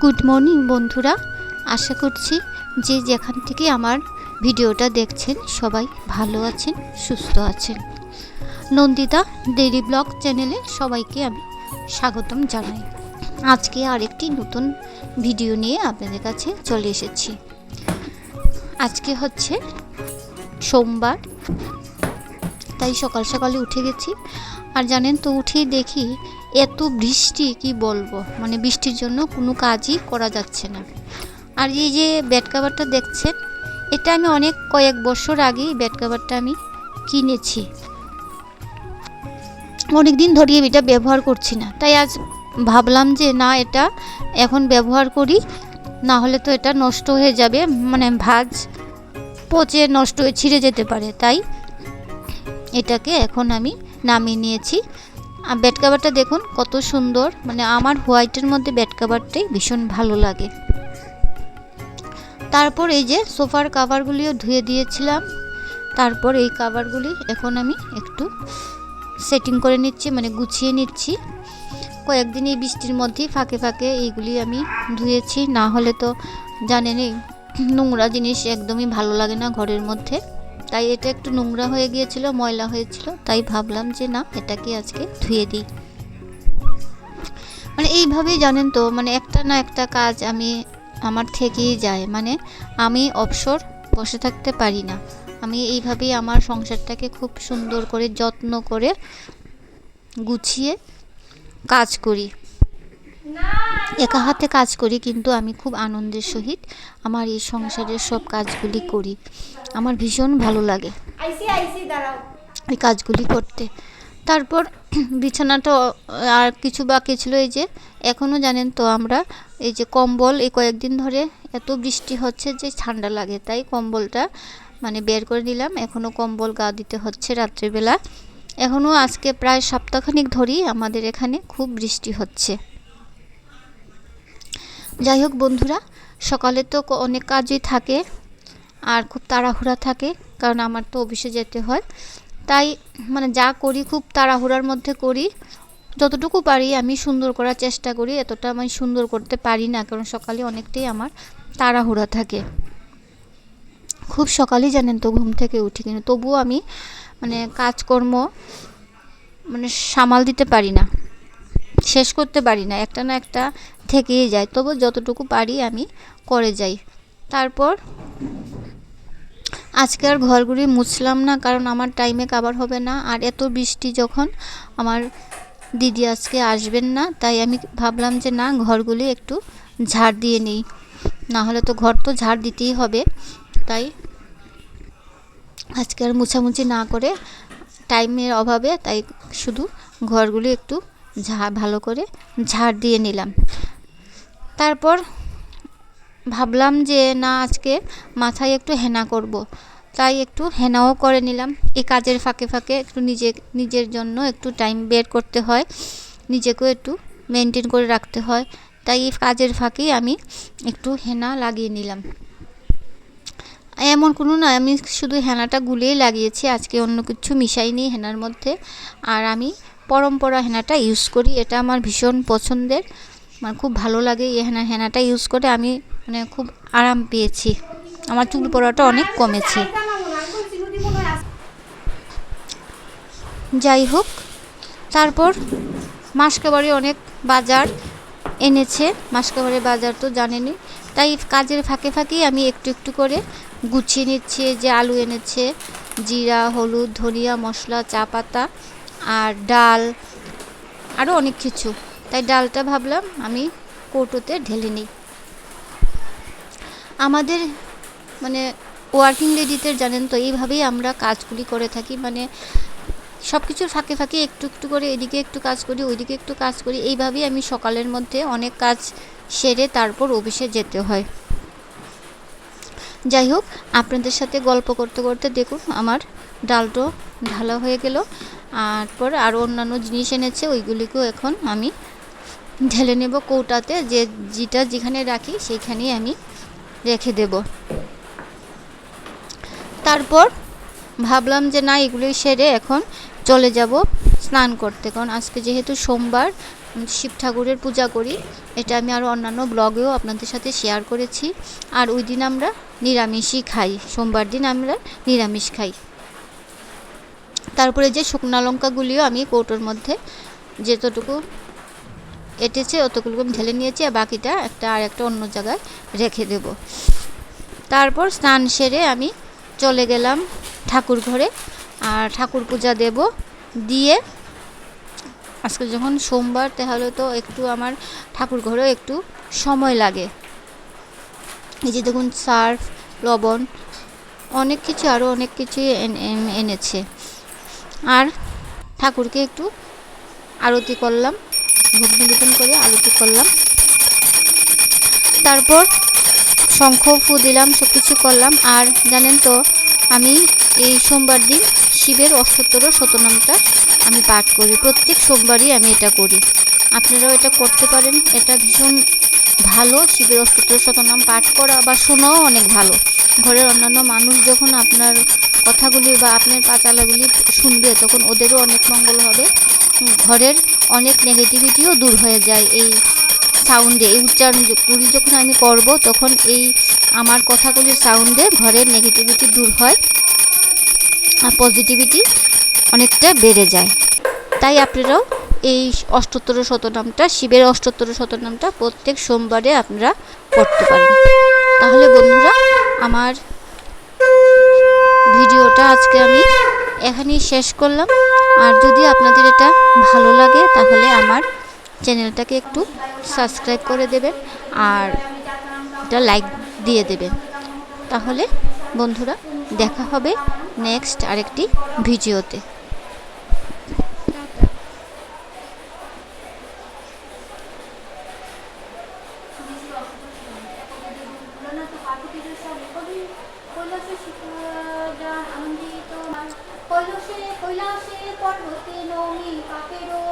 Good morning বন্ধুরা, আশা করছি যে যেখান থেকে আমার ভিডিওটা দেখছেন সবাই ভালো আছেন, সুস্থ আছেন। নন্দিতা ডেইলি ব্লগ চ্যানেলে সবাইকে আমি স্বাগতম জানাই। আজকে আরেকটি নতুন ভিডিও নিয়ে আপনাদের কাছে চলে এসেছি। আজকে হচ্ছে সোমবার, তাই সকাল সকালে উঠে গেছি। আর জানেন তো, উঠেই দেখি এত বৃষ্টি, কি বলবো, মানে বৃষ্টির জন্য কোনো কাজই করা যাচ্ছে না। আর এই যে বেড কভারটা দেখছেন, এটা আমি কয়েক বছর আগে বেড কভারটা আমি কিনেছি। অনেক দিন ধরে এটা ব্যবহার করছি না, তাই আজ ভাবলাম যে না, এটা এখন ব্যবহার করি, না হলে তো এটা নষ্ট হয়ে যাবে, মানে ভাঁজ পচে নষ্ট হয়ে ছিঁড়ে যেতে পারে। তাই এটাকে এখন আমি নামিয়ে নিয়েছি। আর বেড কভারটা দেখুন কত সুন্দর, মানে আমার হোয়াইটের মধ্যে বেড কভারটাই ভীষণ ভালো লাগে। তারপর এই যে সোফার কাভারগুলিও ধুয়ে দিয়েছিলাম। তারপর এই কাভারগুলি এখন আমি একটু সেটিং করে নিচ্ছি, মানে গুছিয়ে নিচ্ছি। কয়েকদিন এই বৃষ্টির মধ্যেই ফাঁকে ফাঁকে এইগুলি আমি ধুয়েছি, না হলে তো জানেনই নোংরা জিনিস একদমই ভালো লাগে না ঘরের মধ্যে। তাই এটা একটু নোংরা হয়ে গিয়েছিল, ময়লা হয়েছিল, তাই ভাবলাম যে না, এটাকে আজকে ধুয়ে দিই। মানে এইভাবেই জানেন তো, মানে একটা না একটা কাজ আমার থেকেই যায়, মানে আমি অবসর বসে থাকতে পারি না। আমি এইভাবেই আমার সংসারটাকে খুব সুন্দর করে যত্ন করে গুছিয়ে কাজ করি, একা হাতে কাজ করি, কিন্তু আমি খুব আনন্দের সহিত আমার এই সংসারের সব কাজগুলি করি। আমার ভীষণ ভালো লাগে এই কাজগুলি করতে। তারপর বিছানাটা আর কিছু বাকি ছিল। এই যে এখনও জানেন তো, আমরা এই যে কম্বল, এই কয়েকদিন ধরে এত বৃষ্টি হচ্ছে যে ঠান্ডা লাগে, তাই কম্বলটা মানে বের করে নিলাম। এখনও কম্বল গা দিতে হচ্ছে রাত্রিবেলা। এখনও আজকে প্রায় সপ্তাহখানিক ধরেই আমাদের এখানে খুব বৃষ্টি হচ্ছে। যাই হোক বন্ধুরা, সকালে তো অনেক কাজই থাকে আর খুব তাড়াহুড়া থাকে, কারণ আমার তো অফিসে যেতে হয়। তাই মানে যা করি খুব তাড়াহুড়ার মধ্যে করি। যতটুকু পারি আমি সুন্দর করার চেষ্টা করি, এতটা আমি সুন্দর করতে পারি না, কারণ সকালে অনেকটাই আমার তাড়াহুড়া থাকে। খুব সকালেই জানেন তো ঘুম থেকে উঠি, কিন্তু তবুও আমি মানে কাজকর্ম মানে সামাল দিতে পারি না, শেষ করতে পারি না, একটা না একটা থেকেই যায়। তবু যতটুকু পারি আমি করে যাই। তারপর আজকে আর ঘরগুলি মুছলাম না, কারণ আমার টাইমে কাভার হবে না। আর এত বৃষ্টি যখন, আমার দিদি আজকে আসবেন না, তাই আমি ভাবলাম যে না, ঘরগুলি একটু ঝাড় দিয়ে নিই, না হলে তো ঘর তো ঝাড় দিতেই হবে। তাই আজকে আর মুছামুছি না করে, টাইমের অভাবে, তাই শুধু ঘরগুলি একটু ভালো করে ঝাড় দিয়ে নিলাম। তারপর ভাবলাম যে না, আজকে মাথায় একটু হেনা করব, তাই একটু হেনাও করে নিলাম। এই কাজের ফাঁকে ফাঁকে একটু নিজের জন্য একটু টাইম বের করতে হয়, নিজেকেও একটু মেনটেন করে রাখতে হয়। তাই এই কাজের ফাঁকেই আমি একটু হেনা লাগিয়ে নিলাম। এমন কোনো না, আমি শুধু হেনাটা গুলিয়েই লাগিয়েছি, আজকে অন্য কিছু মিশাইনি হেনার মধ্যে। আর আমি পরম্পরা হেনাটা ইউজ করি, এটা আমার ভীষণ পছন্দের, মানে খুব ভালো লাগে এই হেনাটা ইউজ করে। আমি মানে খুব আরাম পেয়েছি, আমার চুল পড়াটা অনেক কমেছে। যাই হোক, তারপর মাসকাবারি অনেক বাজার এনেছে, মাসকাবারির বাজার তো জানেনই। তাই কাজের ফাঁকে ফাঁকেই আমি একটু একটু করে গুছিয়ে নিচ্ছি। যে আলু এনেছে, জিরা, হলুদ, ধনিয়া, মশলা, চা পাতা আর ডাল, আরও অনেক কিছু। তাই ডালটা ভাবলাম আমি কৌটোতে ঢেলে নিই। আমাদের মানে ওয়ার্কিং লেডিদের জানেন তো, এইভাবেই আমরা কাজগুলি করে থাকি, মানে সব কিছুর ফাঁকে ফাঁকে একটু একটু করে এদিকে একটু কাজ করি, ওইদিকে একটু কাজ করি। এইভাবেই আমি সকালের মধ্যে অনেক কাজ সেরে তারপর অফিসে যেতে হয়। যাই হোক, আপনাদের সাথে গল্প করতে করতে দেখুন আমার ডালটো ঢালা হয়ে গেল। তারপর আরও অন্যান্য জিনিস এনেছে, ওইগুলিকেও এখন আমি ঢেলে নেব কৌটাতে, যেটা যেখানে রাখি সেইখানেই আমি রেখে দেব। তারপর ভাবলাম যে না, এগুলি সেরে এখন চলে যাব স্নান করতে, কারণ আজকে যেহেতু সোমবার, শিব ঠাকুরের পূজা করি। এটা আমি আরও অন্যান্য ব্লগেও আপনাদের সাথে শেয়ার করেছি। আর ওই দিন আমরা নিরামিষই খাই, সোমবার দিন আমরা নিরামিষ খাই। তারপরে যে শুকনো লঙ্কাগুলিও আমি কৌটোর মধ্যে যেতটুকু এঁটেছে অতগুলো আমি ঢেলে নিয়েছি, আর বাকিটা একটা অন্য জায়গায় রেখে দেব। তারপর স্নান সেরে আমি চলে গেলাম ঠাকুর ঘরে, আর ঠাকুর পূজা দেব। দিয়ে আজকে যখন সোমবার, তাহলে তো একটু আমার ঠাকুর ঘরেও একটু সময় লাগে। এই যে দেখুন সার্ফ, লবণ, অনেক কিছু, আরও অনেক কিছুই এনেছে। আর ঠাকুরকে একটু আরতি করলাম, ভোগ নিবেদন করে আরতি করলাম। তারপর শঙ্খ ফু দিলাম, সব কিছু করলাম। আর জানেন তো, আমি এই সোমবার দিন শিবের অষ্টোত্তর শতনামটা আমি পাঠ করি, প্রত্যেক সোমবারই আমি এটা করি। আপনারাও এটা করতে পারেন, এটা ভীষণ ভালো। শিবের অষ্টোত্তর শতনাম পাঠ করা বা শোনাও অনেক ভালো। ঘরের অন্যান্য মানুষ যখন আপনার কথাগুলি বা আপনার পাঁচালাগুলি শুনবে, তখন ওদেরও অনেক মঙ্গল হবে। ঘরের অনেক নেগেটিভিটিও দূর হয়ে যায় এই সাউন্ডে। এই উচ্চারণগুলি যখন আমি করব, তখন এই আমার কথাগুলির সাউন্ডে ঘরের নেগেটিভিটি দূর হয় আর পজিটিভিটি অনেকটা বেড়ে যায়। তাই আপনারাও এই অষ্টোত্তর শতনামটা, শিবের অষ্টোত্তর শতনামটা প্রত্যেক সোমবারে আপনারা করতে পারেন। তাহলে বন্ধুরা, আমার ভিডিওটা আজকে আমি এখানেই শেষ করলাম। আর যদি আপনাদের এটা ভালো লাগে, তাহলে আমার চ্যানেলটাকে একটু সাবস্ক্রাইব করে দেবেন আর এটা লাইক দিয়ে দেবেন। তাহলে বন্ধুরা, দেখা হবে নেক্সট আরেকটি ভিডিওতে। কৈলাসে পর্বতে নমি পাপেরও